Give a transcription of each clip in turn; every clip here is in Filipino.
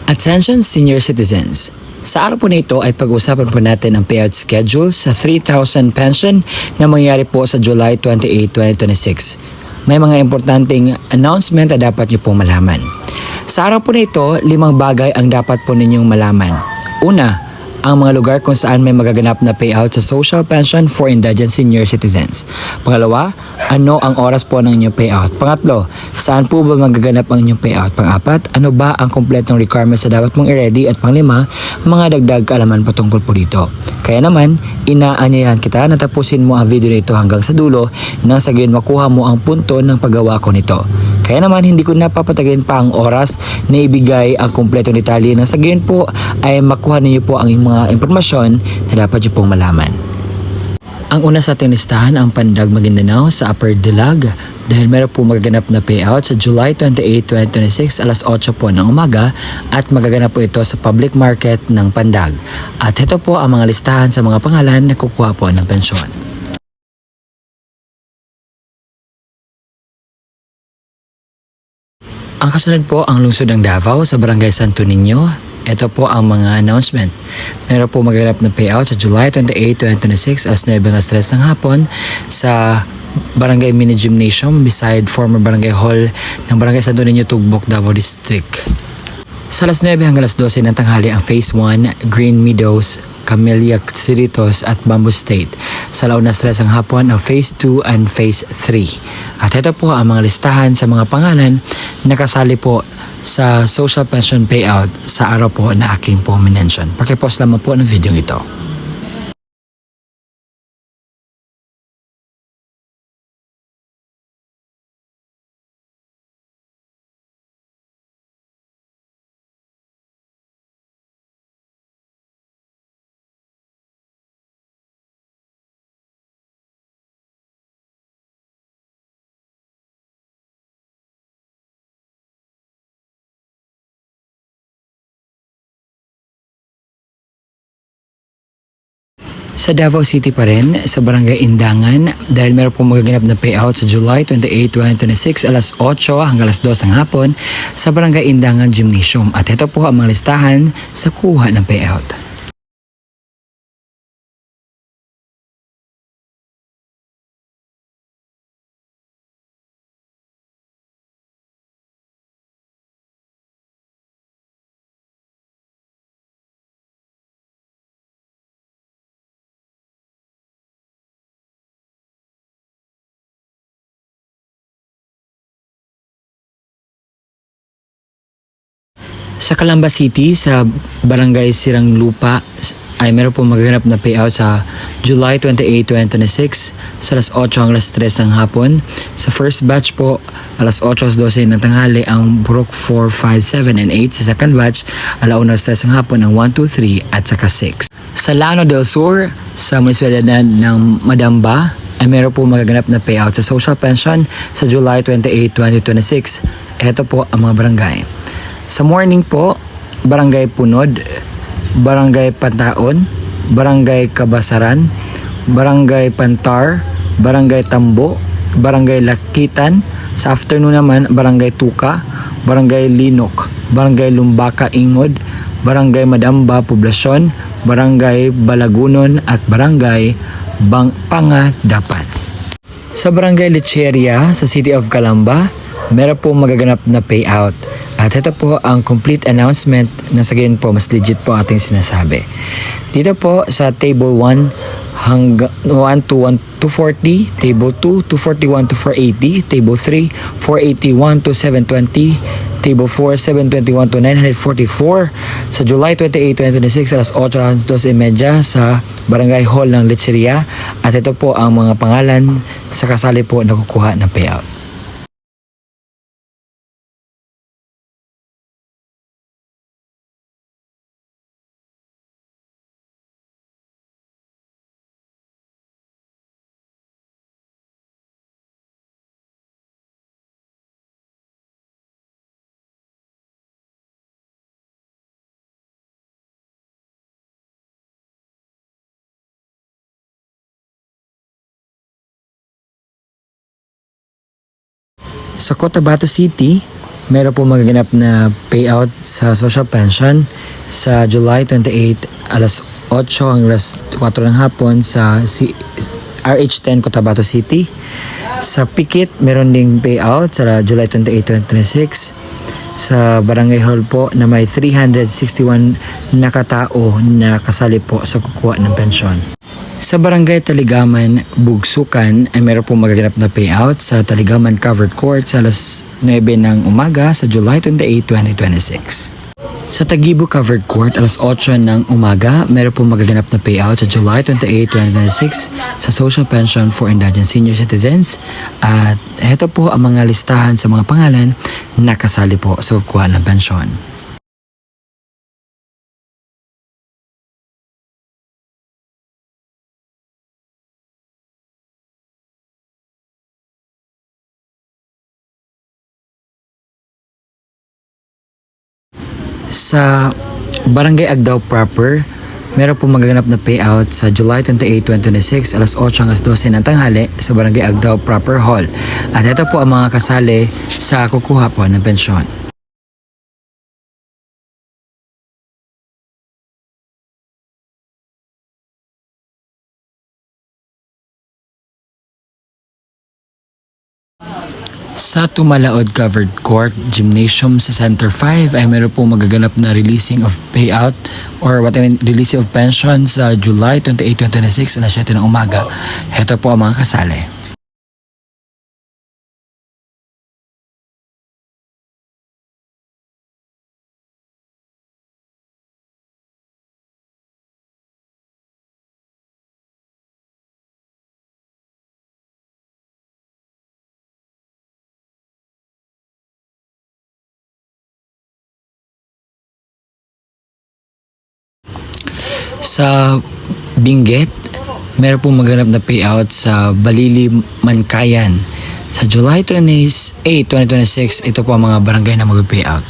Attention senior citizens! Sa araw po na ito ay pag-usapan po natin ang payout schedule sa 3,000 pension na mangyari po sa July 28, 2026. May mga importanteng announcement na dapat niyo pong malaman. Sa araw po na ito, 5 bagay ang dapat po ninyong malaman. Una, ang mga lugar kung saan may magaganap na payout sa social pension for indigent senior citizens. Pangalawa, ano ang oras po ng inyong payout? Pangatlo, saan po ba magaganap ang inyong payout? Pang-apat, ano ba ang kompletong requirements na dapat mong i-ready? At panglima, mga dagdag kaalaman patungkol po dito. Kaya naman, inaanyayahan kita na tapusin mo ang video nito hanggang sa dulo nang sa gayon makuha mo ang punto ng paggawa ko nito. Kaya naman hindi ko napapatagalin pa ang oras na ibigay ang kumpletong detalye na sa gayon po ay makuha ninyo po ang mga impormasyon na dapat nyo pong malaman. Ang una sa ating listahan ang Pandag Maguindanao sa Upper Dilag dahil meron po magaganap na payout sa July 28, 2026 alas 8 po ng umaga at magaganap po ito sa public market ng Pandag. At ito po ang mga listahan sa mga pangalan na kukuha po ng pensyon. Ang kasunod po ang lungsod ng Davao sa Barangay Santo Niño. Ito po ang mga announcement. Meron po magaganap na payout sa July 28, 2026 alas 9 hanggang 3 ng hapon sa Barangay Mini Gymnasium beside former Barangay Hall ng Barangay Santo Niño, Tugbok, Davao District. Sa alas 9 hanggang alas 12 ng tanghali ang Phase 1, Green Meadows, Camellia Cerritos at Bamboo State. Sa launas 3 ng hapon ang Phase 2 and Phase 3. At ito po ang mga listahan sa mga pangalan na kasali po sa social pension payout sa araw po na aking po minention. Pakipost lamang po ng video ito. Sa Davao City pa rin, sa Barangay Indangan, dahil meron pong magaganap na payout sa July 28, 2026 alas 8 hanggang alas 2 ng hapon sa Barangay Indangan Gymnasium. At ito po ang mga listahan sa kuha ng payout. Sa Calamba City, sa Barangay Sirang Lupa, ay meron po magaganap na payout sa July 28, 2026 sa alas 8 hanggang alas 3 ng hapon. Sa first batch po, alas 8 hanggang 12 ng tanghali ang Brook 4, 5, 7, and 8. Sa second batch, alauna alas 3 ng hapon ang 1, 2, 3 at saka 6. Sa Llano del Sur, sa munisipalidad ng Madamba, ay meron po magaganap na payout sa social pension sa July 28, 2026. Ito po ang mga barangay. Sa morning po, Barangay Punod, Barangay Pantaon, Barangay Kabasaran, Barangay Pantar, Barangay Tambo, Barangay Lakitan. Sa afternoon naman, Barangay Tuka, Barangay Linok, Barangay Lumbaka Ingod, Barangay Madamba Poblasyon, Barangay Balagunon at Barangay Pangadapan. Sa Barangay Lecheria sa City of Calamba, meron po magaganap na payout. At ito po ang complete announcement na sa gayon po mas legit po ating sinasabi. Dito po sa Table 1 hanggang 1 to 240, Table 2 241 to 480, Table 3 481 to 720, Table 4 721 to 944 sa July 28, 2026 alas 8 hanggang 12:30 sa Barangay Hall ng Lecheria. At ito po ang mga pangalan sa kasali po na kukuha ng payout. Sa Cotabato City, meron po magaganap na payout sa social pension sa July 28 alas 8 hanggang alas 4 ng hapon sa RH10 Cotabato City. Sa Pikit, meron ding payout sa July 28, 2026 sa Barangay Hall po na may 361 na katao na kasali po sa kukuha ng pensyon. Sa Barangay Taligaman, Bugsukan ay meron pong magaganap na payout sa Taligaman Covered Court sa alas 9 ng umaga sa July 28, 2026. Sa Tagibo Covered Court, alas 8 ng umaga, meron pong magaganap na payout sa July 28, 2026 sa Social Pension for Indigent Senior Citizens. At ito po ang mga listahan sa mga pangalan na kasali po sa kukuha ng pensyon. Sa Barangay Agdao proper, meron po magaganap na payout sa July 28, 2026 alas 8 hanggang 12 ng tanghali sa Barangay Agdao Proper Hall. At ito po ang mga kasali sa kukuha po ng pensyon. Sa Tumalaod Covered Court Gymnasium sa Center 5 ay meron po magaganap na releasing of payout or releasing of pension sa July 28, 2026 alas 7 ng umaga. Ito po ang mga kasali. Sa Benguet, meron pong maganap na payout sa Balili, Mankayan. Sa July 28, 2026, ito po ang mga barangay na mag-payout.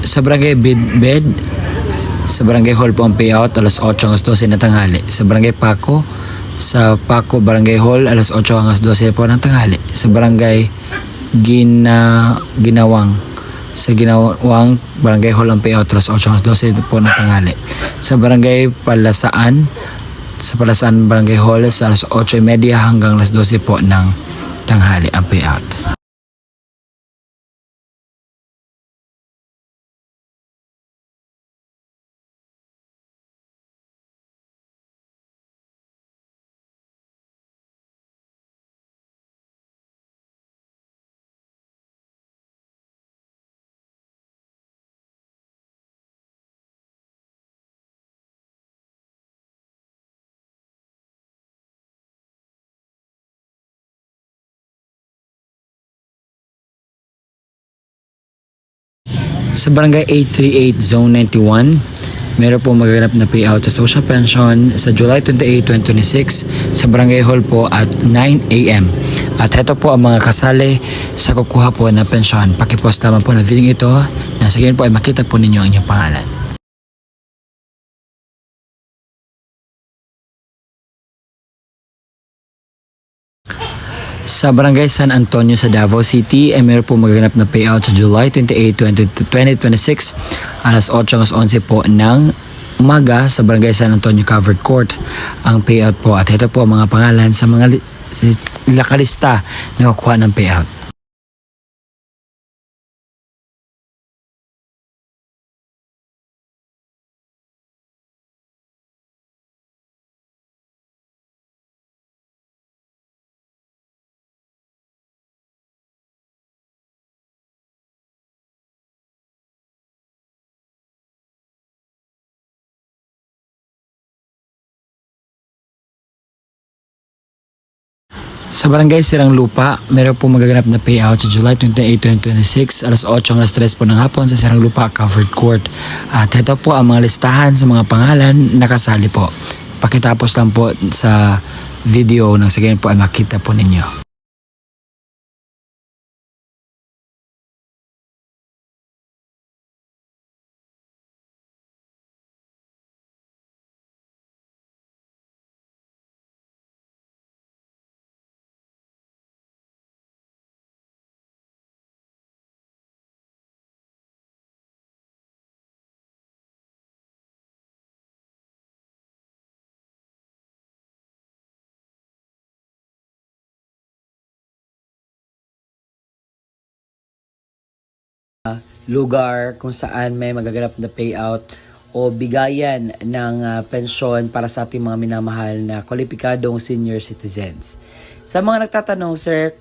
Sa Barangay Bidbed, sa Barangay Hall po ang payout alas 8 hanggang 12 ng tanghali. Sa Barangay Paco, sa Paco Barangay Hall alas 8 hanggang 12 po ng tanghali. Sa Barangay Ginawang, sa Ginawang Barangay Hall ang payout alas 8 hanggang 12 po ng tanghali. Sa Barangay Palasaan, sa Palasaan Barangay Hall sa alas 8:30 hanggang alas 12 po ng tanghali ang payout. Sa Barangay 838 Zone 91, meron po magaganap na payout sa social pension sa July 28, 2026 sa Barangay Hall po at 9 a.m. At ito po ang mga kasali sa kukuha po ng pensyon. Pakipost naman po na video ito na sa ganyan po ay makita po ninyo ang inyong pangalan. Sa Barangay San Antonio sa Davao City ay meron po magaganap na payout sa July 28, 2026 alas 8 hanggang 11 po ng umaga sa Barangay San Antonio Covered Court ang payout po. At ito po ang mga pangalan sa mga nakalista na kukuha ng payout. Sa Barangay Sirang Lupa, meron po magaganap na payout sa July 28, 2026 alas 8 hanggang alas 3 po ng hapon sa Sirang Lupa Covered Court. At ito po ang mga listahan sa mga pangalan na kasali po. Pakitapos lang po sa video nang sa ganyan po ay makita po ninyo. lugar kung saan may magaganap na payout o bigayan ng pensyon para sa ating mga minamahal na kwalipikadong senior citizens. Sa mga nagtatanong, sir,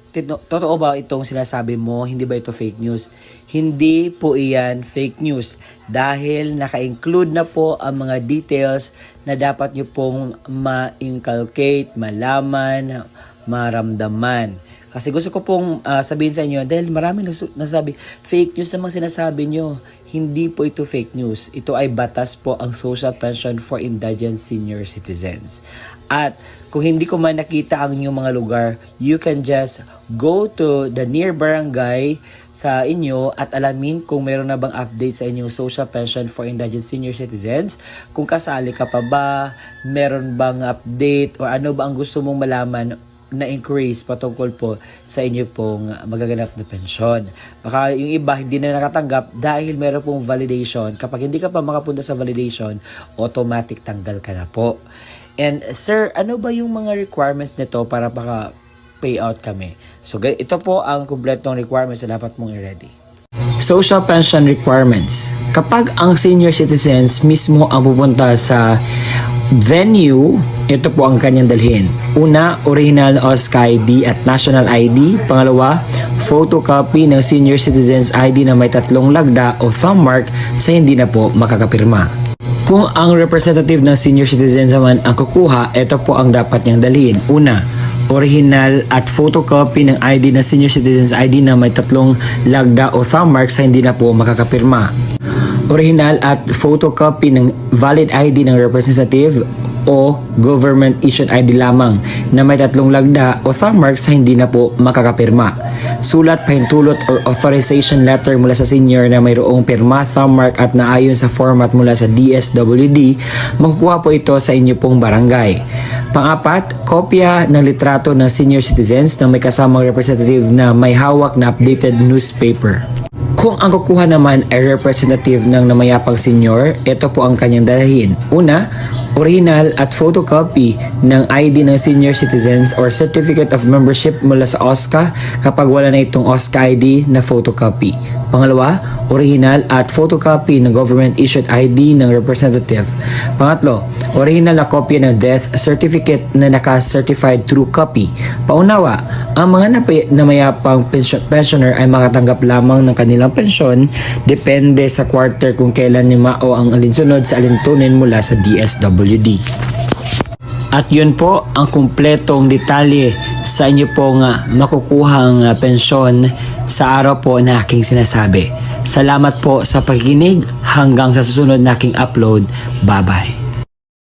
totoo ba itong sinasabi mo? Hindi ba ito fake news? Hindi po iyan fake news dahil naka-include na po ang mga details na dapat nyo pong ma-inculcate, malaman, maramdaman. Kasi gusto ko pong sabihin sa inyo, dahil maraming nasabi, fake news namang sinasabi nyo. Hindi po ito fake news. Ito ay batas po ang Social Pension for Indigent Senior Citizens. At kung hindi ko man nakita ang inyong mga lugar, you can just go to the near barangay sa inyo at alamin kung meron na bang update sa inyong Social Pension for Indigent Senior Citizens. Kung kasali ka pa ba, meron bang update o ano ba ang gusto mong malaman na increase patungkol po sa inyo pong magaganap na pensyon. Baka yung iba hindi na nakatanggap dahil meron pong validation. Kapag hindi ka pa makapunta sa validation, automatic tanggal ka na po. And sir, ano ba yung mga requirements nito para payout kami? So ito po ang kumpletong requirements na dapat mong i-ready. Social pension requirements. Kapag ang senior citizens mismo ang pupunta sa venue, ito po ang kanyang dalhin. Una, original OSCA ID at national ID. Pangalawa, photocopy ng senior citizens ID na may 3 lagda o thumb mark sa hindi na po makakapirma. Kung ang representative ng senior citizens naman ang kukuha, ito po ang dapat niyang dalhin. Una, original at photocopy ng ID ng senior citizens ID na may 3 lagda o thumb mark sa hindi na po makakapirma. Original at photocopy ng valid ID ng representative o government issued ID lamang na may 3 lagda o thumb mark sa hindi na po makakapirma. Sulat, pahintulot or authorization letter mula sa senior na mayroong pirma, thumb mark at naayon sa format mula sa DSWD, makukuha po ito sa inyo pong barangay. Pang-apat, kopya ng litrato ng senior citizens na may kasamang representative na may hawak na updated newspaper. Kung ang kukuha naman ay representative ng namayapang senior, ito po ang kanyang dalhin. Una, original at photocopy ng ID ng senior citizens or certificate of membership mula sa OSCA kapag wala na itong OSCA ID na photocopy. Pangalawa, original at photocopy ng government issued ID ng representative. Pangatlo, original na kopya ng death certificate na naka-certified true copy. Paunawa, ang mga namayapang pensioner ay makatanggap lamang ng kanilang pensyon depende sa quarter kung kailan nimao ang alinsunod sa alintunin mula sa DSWD. At yun po ang kumpletong detalye sa inyo pong makukuhang pensyon sa araw po na aking sinasabi. Salamat po sa pakikinig hanggang sa susunod na aking upload. Bye-bye.